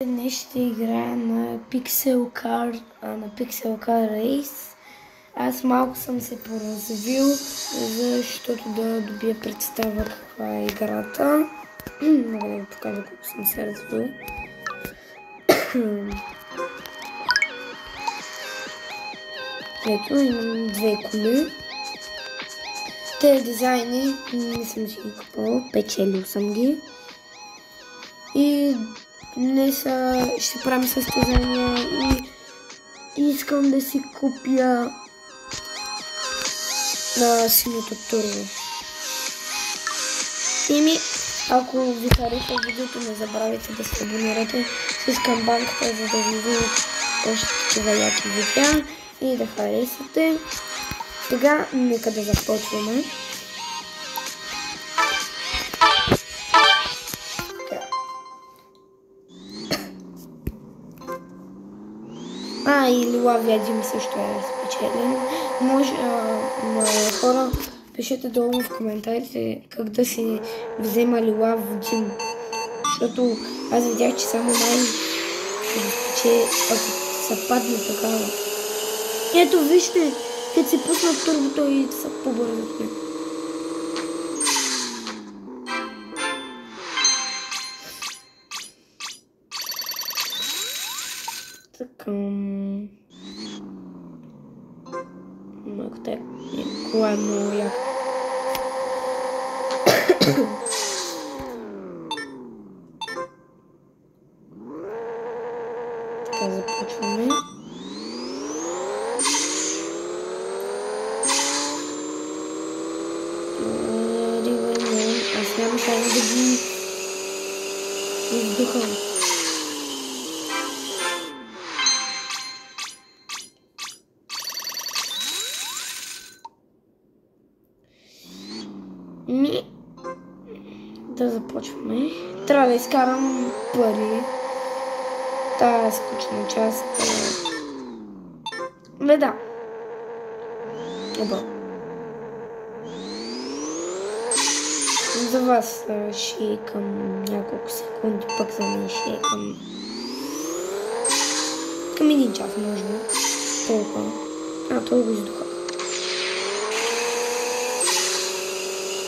Днес ще играя на Pixel Car Race. Аз малко съм се поразвил, защото да добия представа каква е играта. Мога да ви покажа колко съм се развил. Ето, имам две коли. Тези дизайни не съм си ги купувал, печелил съм ги. И днес ще правим състезания и искам да си купя на синьото турбо. Ако ви хареса видеото, не забравяйте да се абонирате с камбанката, за да ви видят още такива яки видеа и да харесате. Сега нека да започваме. И Лилавия Дим също е спечелен. Може хора, пишете долу в коментарите как да си взема Лилав Дим. Защото аз видях, че само че ако се падне такава. Ето вижте, като се пуснат турбото и са по-бързо. Така. Малко так. Кола е много яка. Така започваме. Аз няма шанс да ги издухам. Да започваме. Трябва да изкарам пари. Тая скучна част. Да. Добро. За вас ще е към няколко секунди, пък за мен ще е към един час, може би. Толкова. Това го издухах.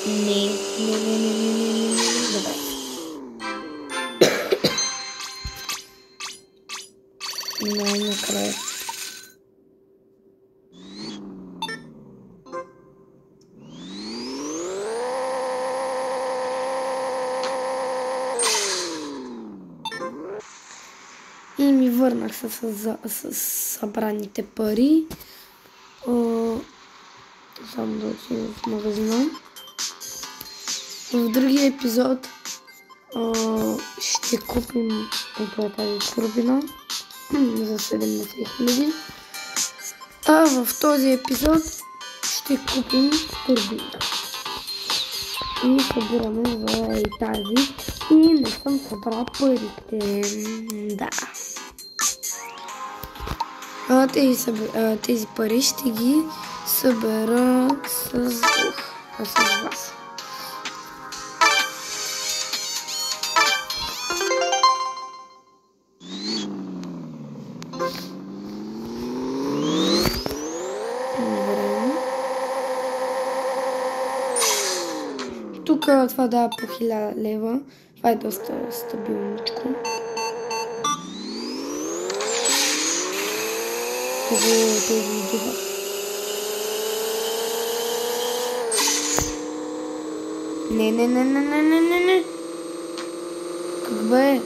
Не. Добре. Най-накрая. И ми върнах с събраните пари. Само да отидем в магазина. В другия епизод ще купим тази турбина за 70 000. А в този епизод ще купим турбина. И събираме за и тази. И не съм събрал парите. Да. Тези пари ще ги събера с вас. Тук това дава по 1000 лева. Това е доста стабилничко. Този издуха. Не. Как бе?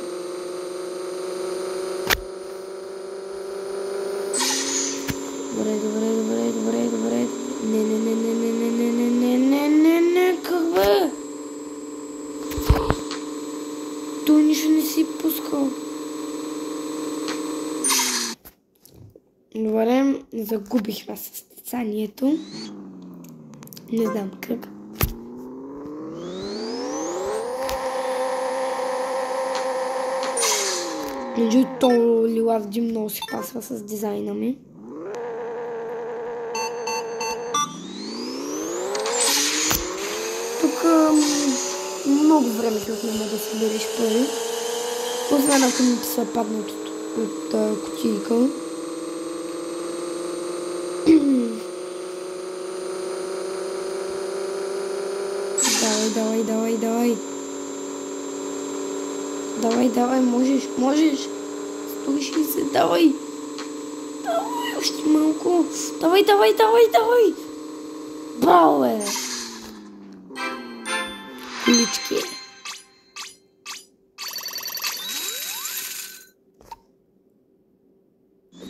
Добре. Не. Как бе? Той нищо не си пускал. Добре, загубихме състезанието. Не знам как. Между то Лилав Дим много си пасва с дизайна ми. Тук много време ще отнема да събереш пари. Освен ако ми се паднат от кутийка. Давай, можеш. 160, давай, още малко. Давай. Браво, бе. Колички.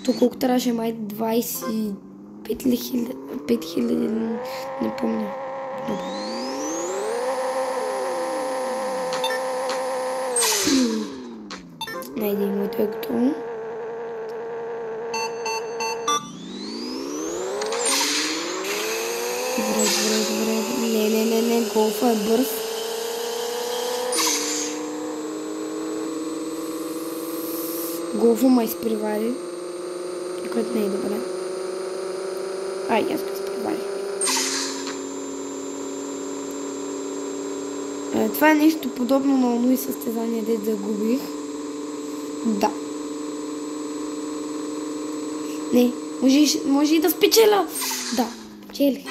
Тук колко трябваше, май 25 000, 5000, не помня. Найди моето е готово. Добре. Не, голфа е бърз. Голфа ма изпревари. Което не е добре. Аз го изпреварих. Това е нещо подобно на оно и състезание, де загубих. Да. Не, може и да спечеля. Да, печелих.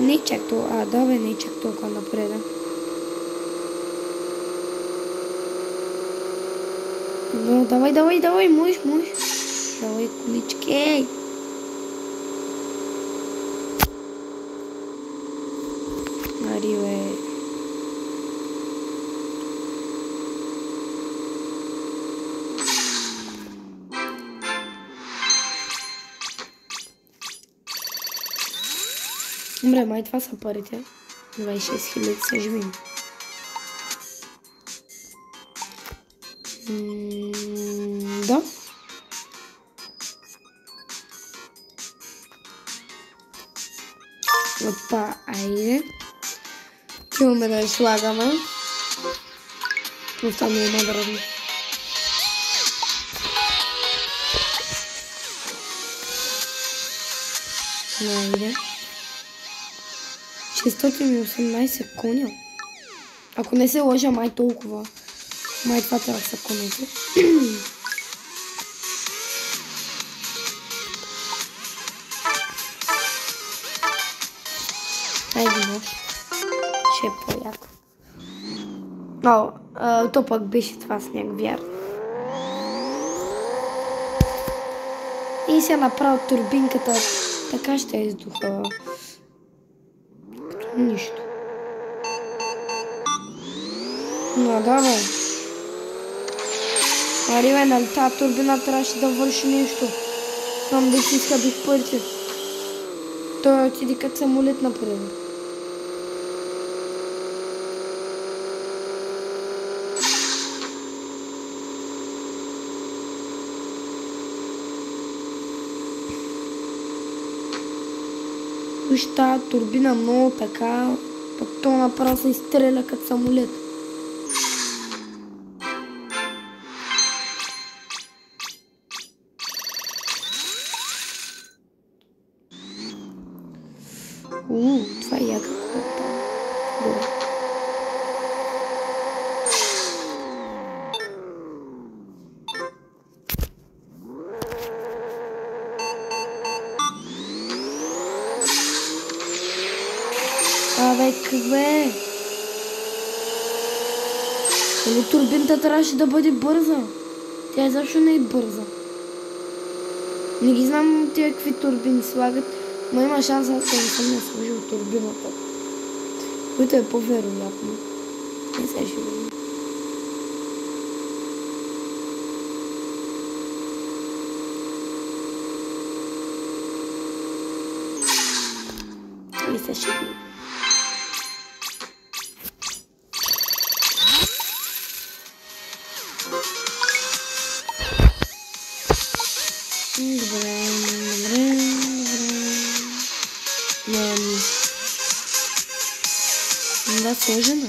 Не чак толкова, не чак толкова напреда. Но давай, можеш. Давай, колички. Ари, бе. Добре, май това са парите. 26 000 са живи. Да. Опа, айде. Чуваме да я слагаме. Остана има да равни. Айде. 618 коня. Ако не се лъжа, май толкова. Май това трябва да са конете. Айде нож. Ще е по-яко. То пък беше това сняг, вярно. И се направо турбинката. Така ще я издуха. Нищо. Но да, бе. Ари, бе, нали тази турбина трябваше да върши нещо. Знам да си изхабих парите. Той отиде като самолет напред. Виж тази турбина много така, пък то направо се изстреля като самолет. Това е яка кота. Абе, как бе? Но турбината трябваше да бъде бърза. Тя изобщо не е бърза. Не ги знам тия какви турбини слагат, но има шанс аз да не съм сложил турбината. Което е по-вероятно. Не се ще видим. Не се ще видим. Добре, добре, добре. Да, сложено.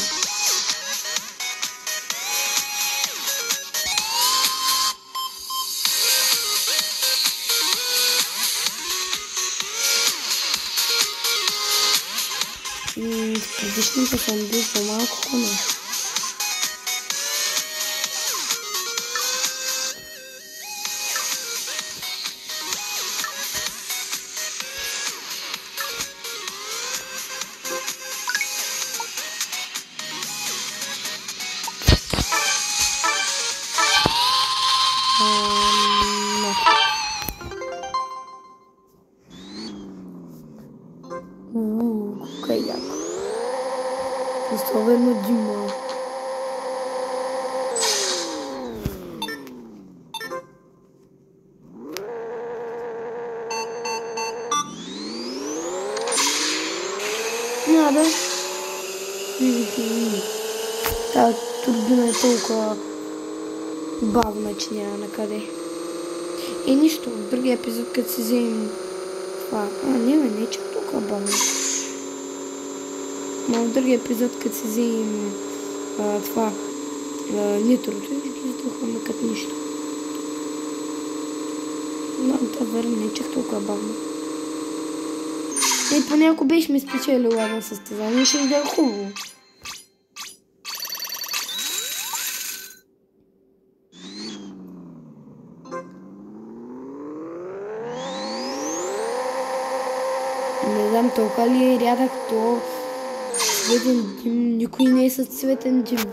Предишната съм бил по-малко коне. Какая яко. Особено Дима. Надо. Та турбина е толкова бавна, че няма накъде. И нищо, в другия епизод, като си вземем това... не е чак толкова бавно. Но в другия епизод, като си вземем това нитрото, и ги издухваме като нищо. Но това верно не е чак толкова бавно. И поне ако бешме спечелила на състезание, ще да е хубаво. Не знам толкова ли е рядък то цветен дим. Никой не е с цветен дим.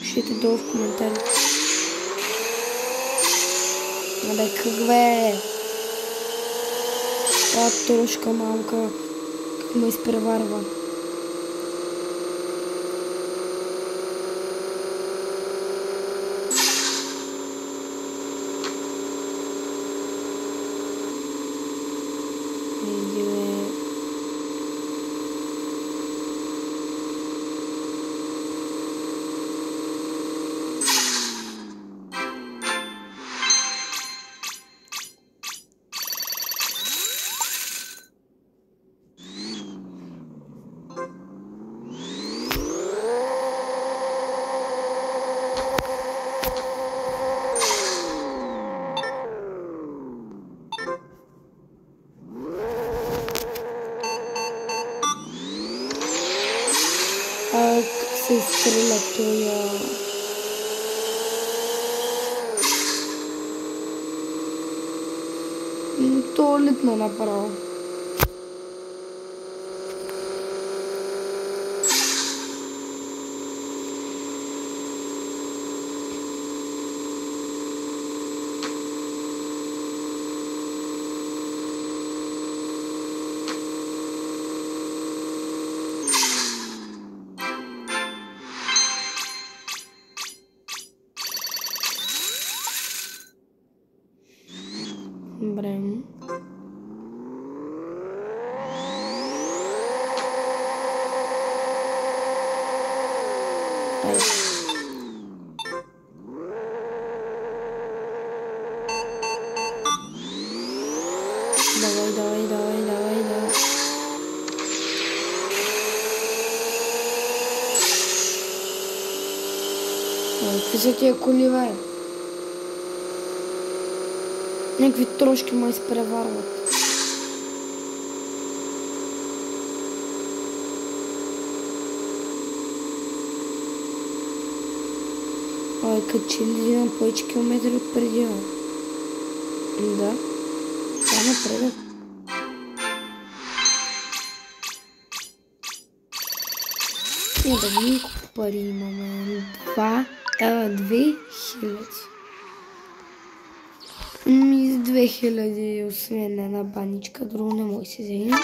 Пишете долу в коментарите. Абе, как бе? Това трошка малка, как ме изпреварва. Как се изстреля тоя... То литно направо. Добре. Давай. Какви са тия коли, бе? Някакви трошки ме изпреварват. Като че ли взимам повече километри от преди. Да. Това напредък. Да видим колко пари имаме. 2000. С 2000, освен една баничка, друго не може да се вземе.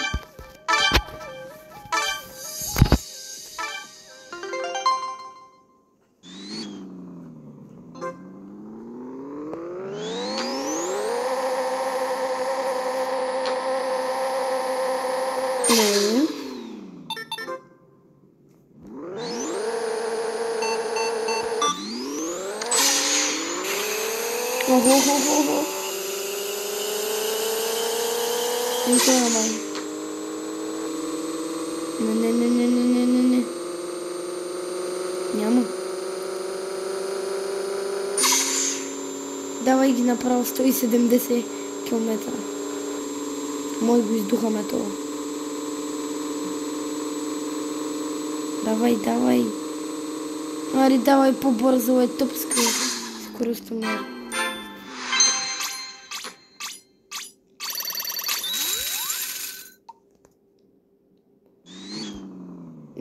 Охо. Ничего нормально. Не. Няма. Давай ги направо 170 км. Може го издухаме това. Давай. Ари, давай по-бързо, тъпска. Скоростта мера.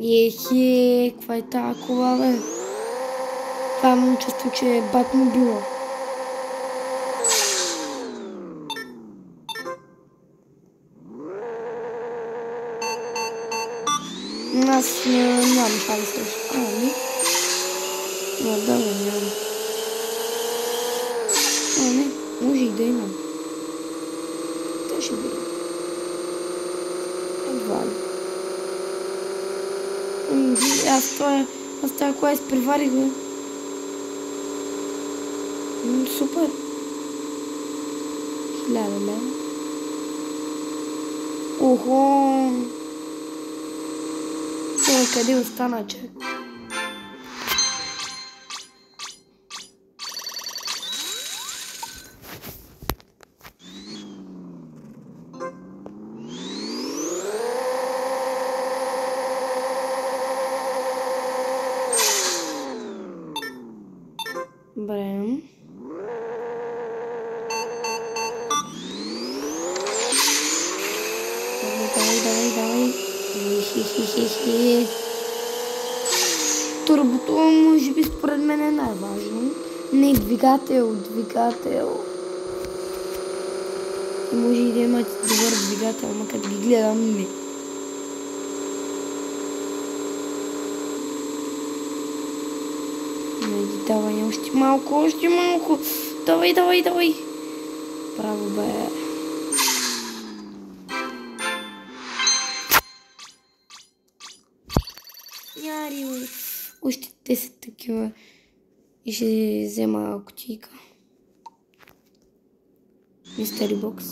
Ехе, каква е тая кола, бе? Това имам чувство, че е Батмобила. Аз нямам шанс срещу. Ами? Но да, нямам. Не, може и да имам. Те ще видим. Едва ли. Аз това кола изпреварих, бе. Супер. 1000 лева. Охо. Къде остана, че? Добре. Давай. Хи. Турбото, може би според мен е най-важно. Не двигател. И може и да имат добър двигател, ама като ги гледам не. Давай още малко. Давай. Браво, бе. Яри, още 10 такива и ще взема кутийка. Мистери бокс.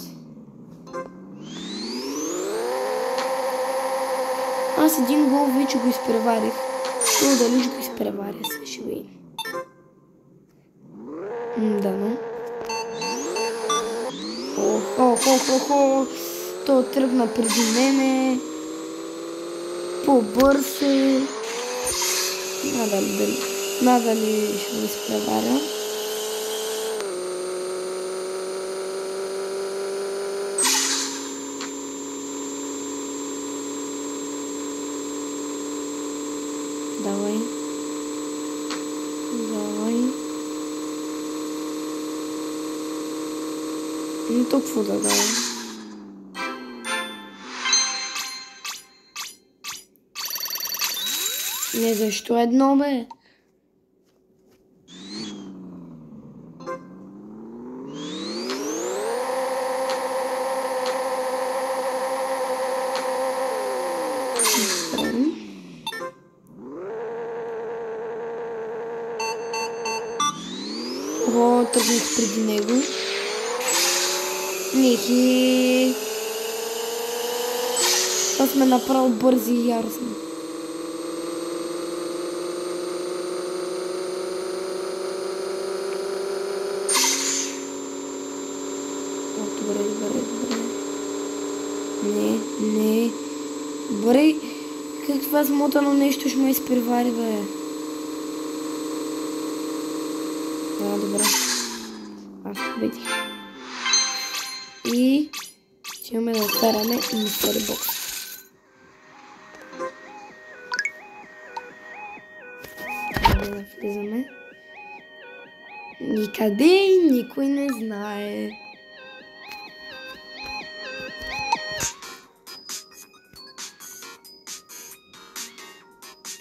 Аз един гол вече го изпреварих. Това дали ще го изпреваря, сега ще видим. Да, но. Охо. То тръгна преди мене. По-бърз е. Надали ще го изпреваря. Давай. Не толкова да давай. Не, защо едно, бе? О, тръгнах преди него. Нехи. Това сме направо бързи и яростни. Добре. Не. Добре. Каква смотано нещо ще ме изпревари, бе. Добре. Аз победих. И имаме да отваряме мистери бокс. Да влизаме. Никъде никой не знае.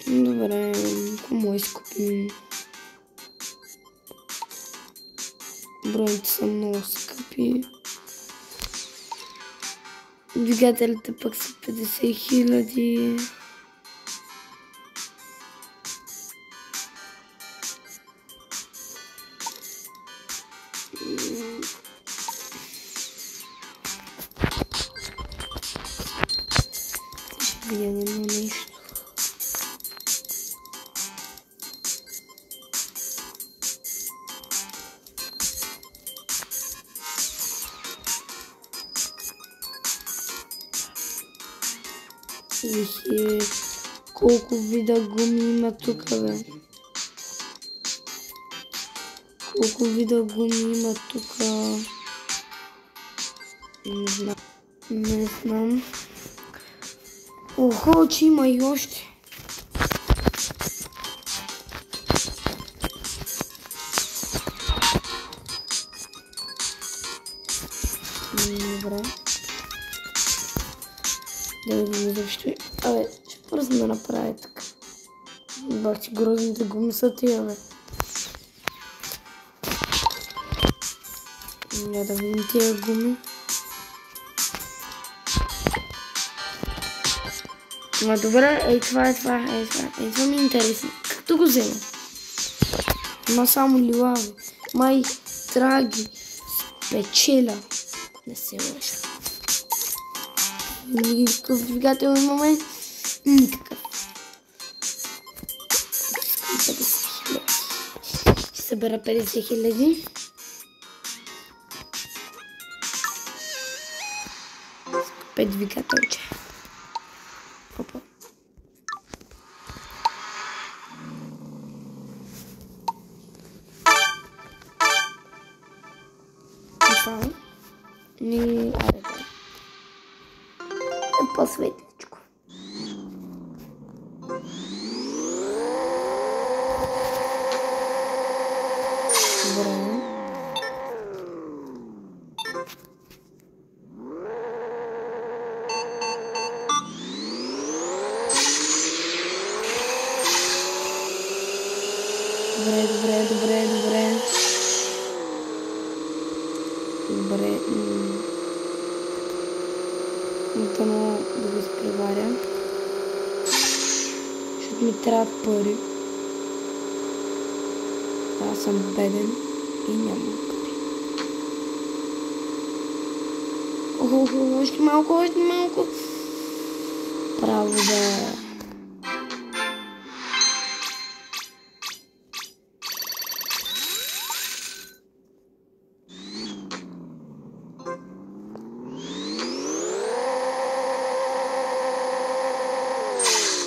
Добре, кому изкупим? Броните са много скъпи. Двигателите пък са 50 000. Ще видим едно нещо. Ихе, колко вида гуми има тук, бе. Колко вида гуми има тук. Не знам. Не знам. Охо, че има и още. Добре. Да видим защо. Абе, ще просто да направя така. Бах, че грозните гуми са тия, бе. Да видим тия гуми. Ама добре, ей това ми е интересно. Както го взема? Има само лилави. Май, драги, спечеля. Не се лъжа. Никакъв двигател имаме. Никакъв. Искам 50 000. Ще събера 50 000. Пет двигателче. Опа. Това ни аре да. Е по-светличко. Добре. Добре. Дано да го изпреваря. Защото ми трябват пари. Аз съм беден и нямам пари. Охо, още малко. Право да...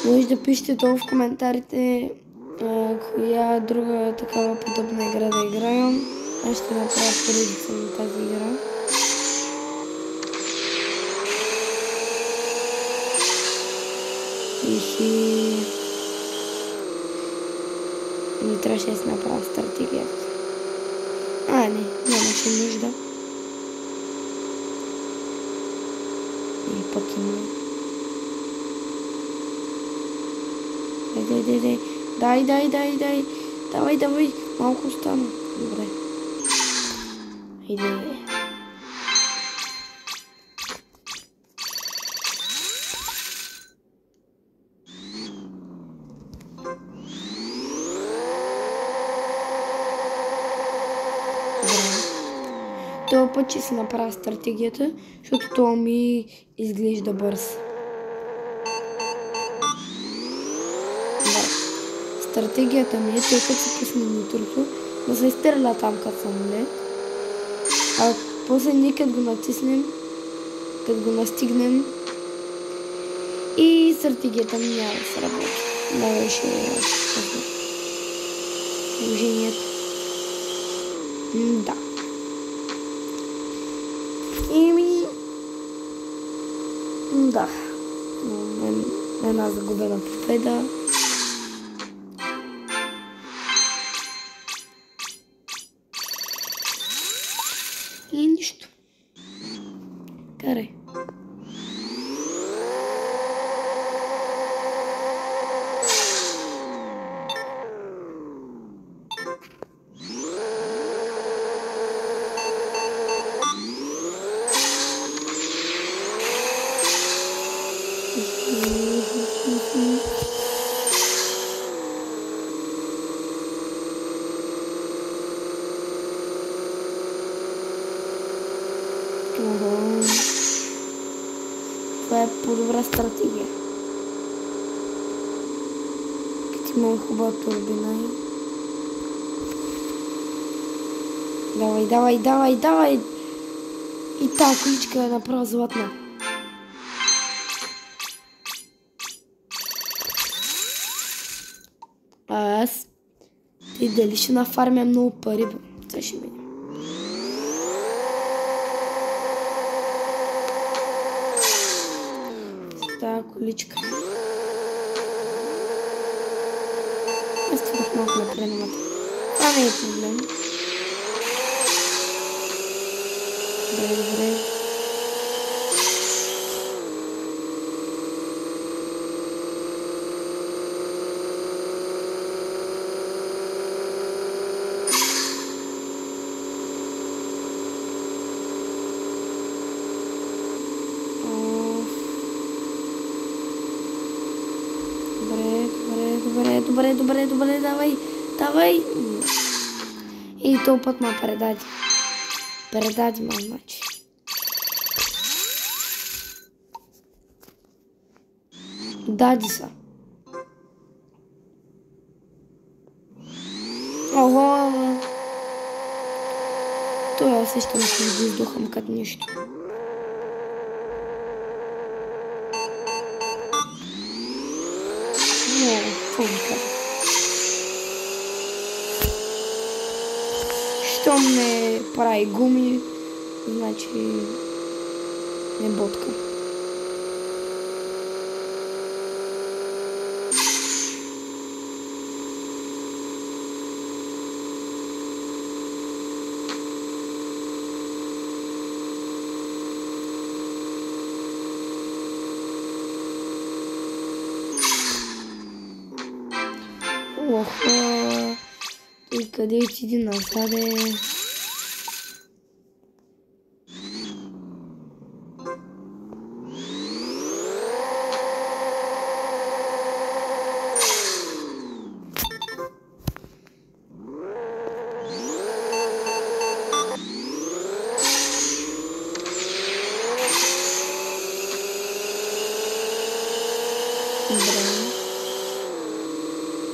Може да пишете долу в коментарите коя друга такава подобна игра да играем. Аз ще направя поредица на тази игра. И трябваше да си направя стратегията. Не, нямаше нужда. И пък има. Дай. Давай. Малко остана. Добре. Иде. Това път ще си направя стратегията, защото това ми изглежда бърз. Стратегията ми е, тъй като се пусне нитрото, да се изстреля там като самолет. А после ние като го натиснем, като го настигнем и стратегията ми няма да се работи. Не беше положението. Да. Да. Една загубена победа. И нищо. Карай. Това е по-добра стратегия. Като има хубава турбина и... Давай! И тази количка е направо златна. Аз... Ти дали ще нафармя много пари, бе? Сега ще видим. С тази количка. Аз стигнах малко напред. Това не е проблем. Добре. Добре, давай. И този път ма предаде. Предаде ма, значи. Дади са. Ого! Той усещам, че го издухам като нищо. Щом не прави гуми, значи не ботка. Охо, и къде отиди назаде?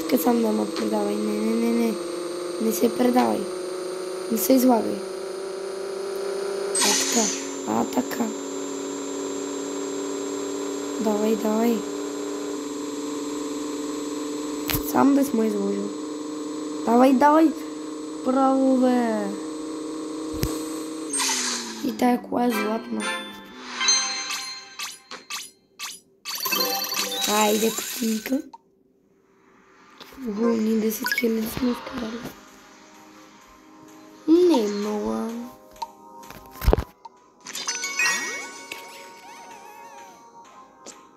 Така сам да ме предавай. Не. Не се предавай. Не се излагай. Така. Давай. Сам да сме изложил. Давай. Браво, бе. И тая кола е златна. Айде, котинка. Ого, ние 10 000 сме вкарали. Не е много.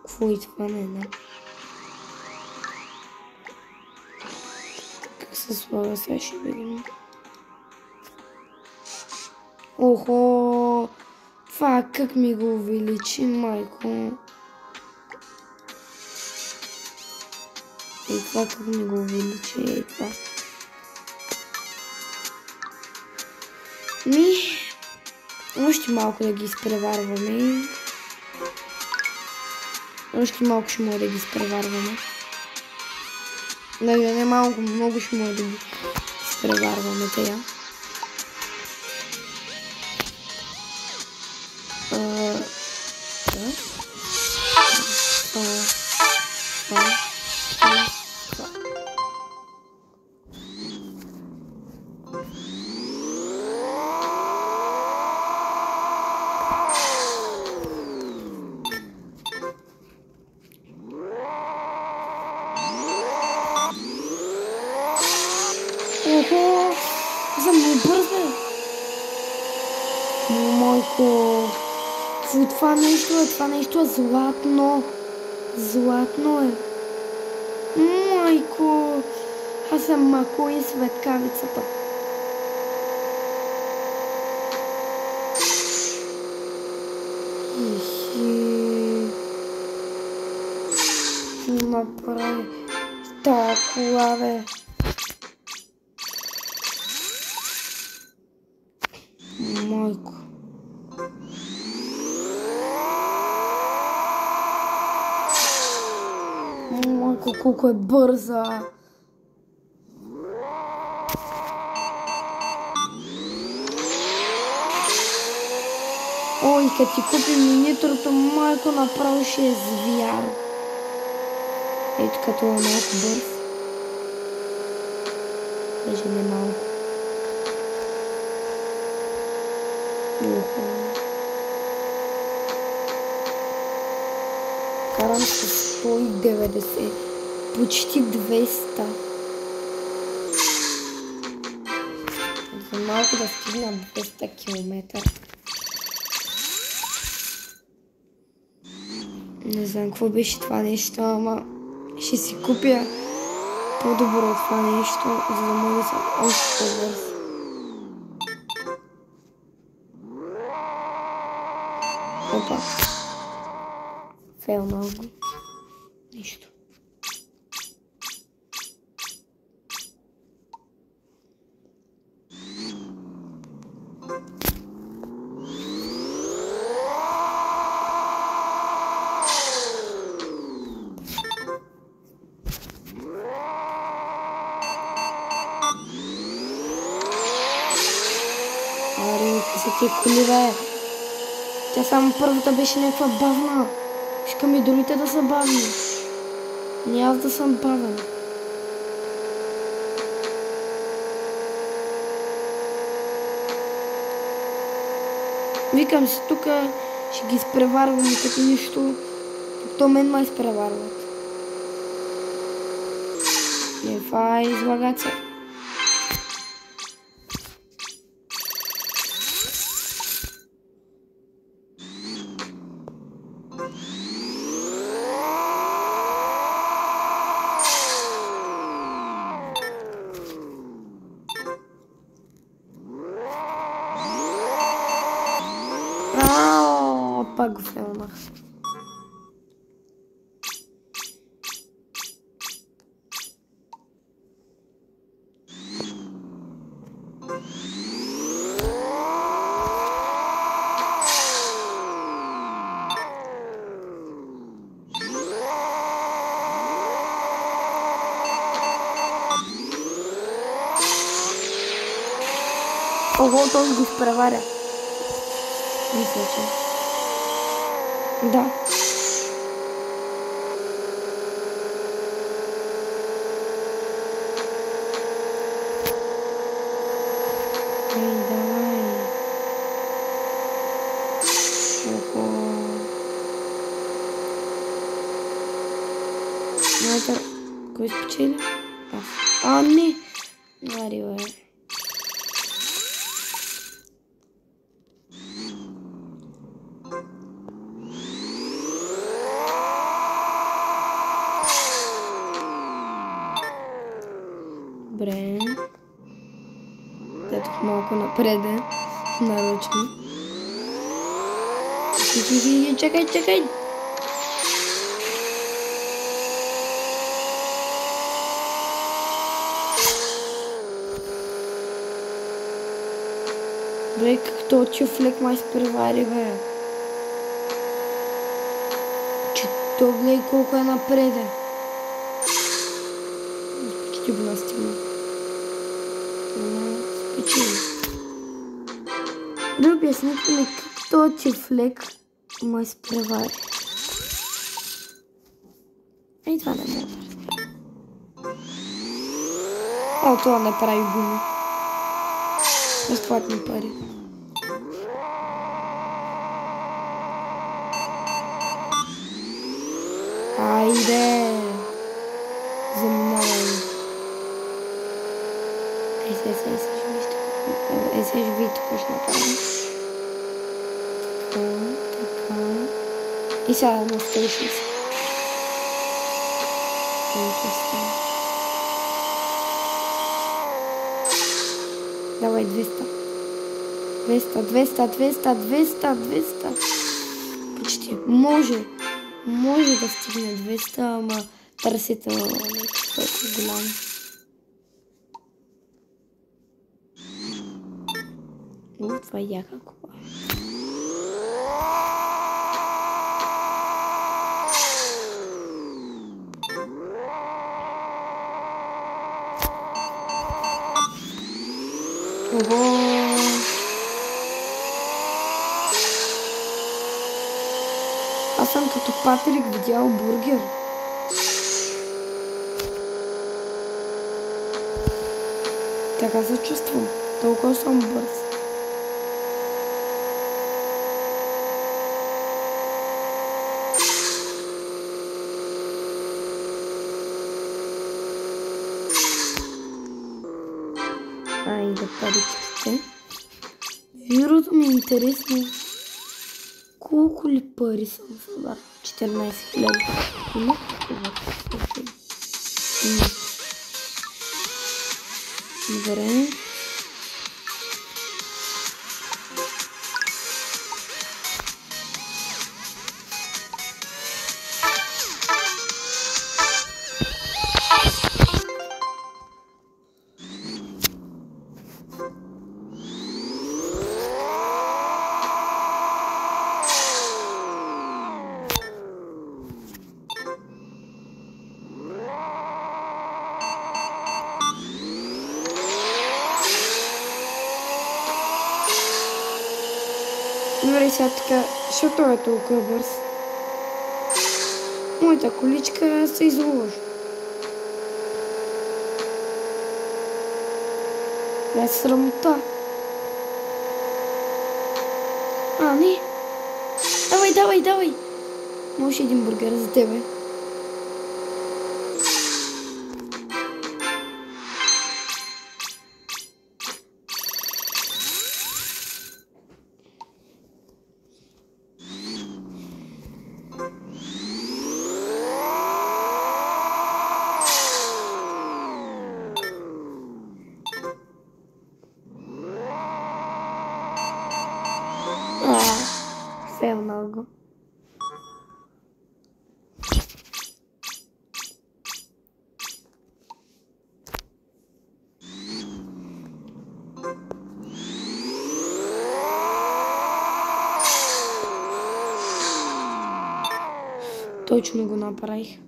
Какво и това не е? Как се слага, сега ще видим. Охо! Това как ми го увеличи, майко. И това как ми го увеличи, и това. Още малко да ги изпреварваме. Още малко ще може да ги изпреварваме. Не малко, много ще може да ги изпреварваме тея. Охо, съм много бърз, бе. Майко, това нещо е златно. Златно е. Майко, аз съм мако и светкавицата. Направи тая кола, бе. Майко. Майко, колко е бърза. Ой, като ти купим нитрото, майко, направо ще е звяр. Ето като е малко бърз. Даже не малко. Карам с 190. Почти 200. За малко да стигна 200 км. Не знам какво беше това нещо, ама ще си купя по-добро от това нещо, за да мога да съм още по-бърз. Опа. Фейл много. Нищо. Аре, какви са тия коли, бе? Тя само първата беше някаква бавна. Искам и другите да са бавни. Не аз да съм бавен. Викам си, тук ще ги изпреварвам като нищо. То мен ма изпреварват. Не, това е излагация. Пак го филмах. Ого, този го изпреваря. Мисля, че. Да. Ей, давай. Охо. Майка, кой спечели? Аз. А, не. Мари, бе. Добре. Дадох малко напреде. Нарочно. Чакай, чакай! Бре, как то чуфлек май изпревари, бе. Че то гледай колко е напреде. Почти го настигна. Спечели. Да обясните ми как то чуфлек май изпревари. И това не мога да разбера. О, това не прави гуми. Безплатни пари. Айде! Заминавай. Сега ще видите какво ще направим. Така. И сега на 160. Давай 200. 200. Почти. Може да стигне 200, ама търсите толкова голямо. Това е яка кола. Ого! Аз съм като Патрик видял бургер. Така се чувствам. Толкова съм бърз. Айде паричките. Вирусът ми е интересно. Колко ли пари съм събрал? 14 000. Има такова. Добре. Добре, сега така, защото той е толкова бърз. Моята количка се изложи. Не е срамота. Не. Давай. Може един бургер за тебе. Фейл много. Точно го направих.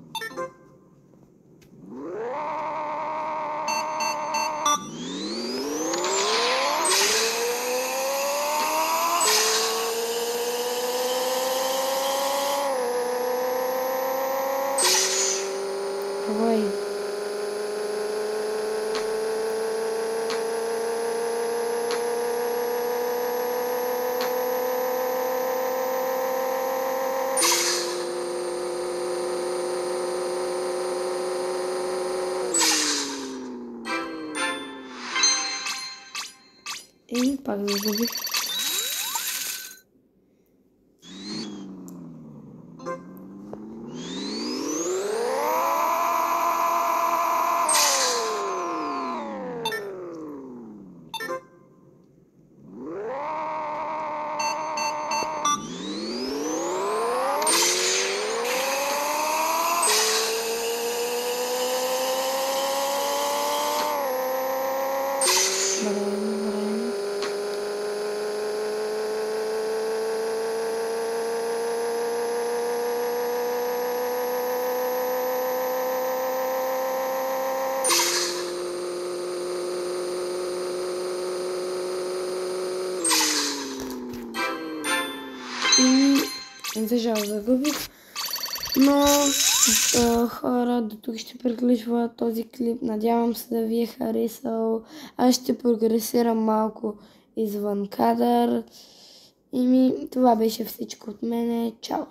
Давай. И пак загубих. За жал загубих, но хора, до тук ще приключва този клип. Надявам се да ви е харесал. Аз ще прогресирам малко извън кадър. И това беше всичко от мене. Чао!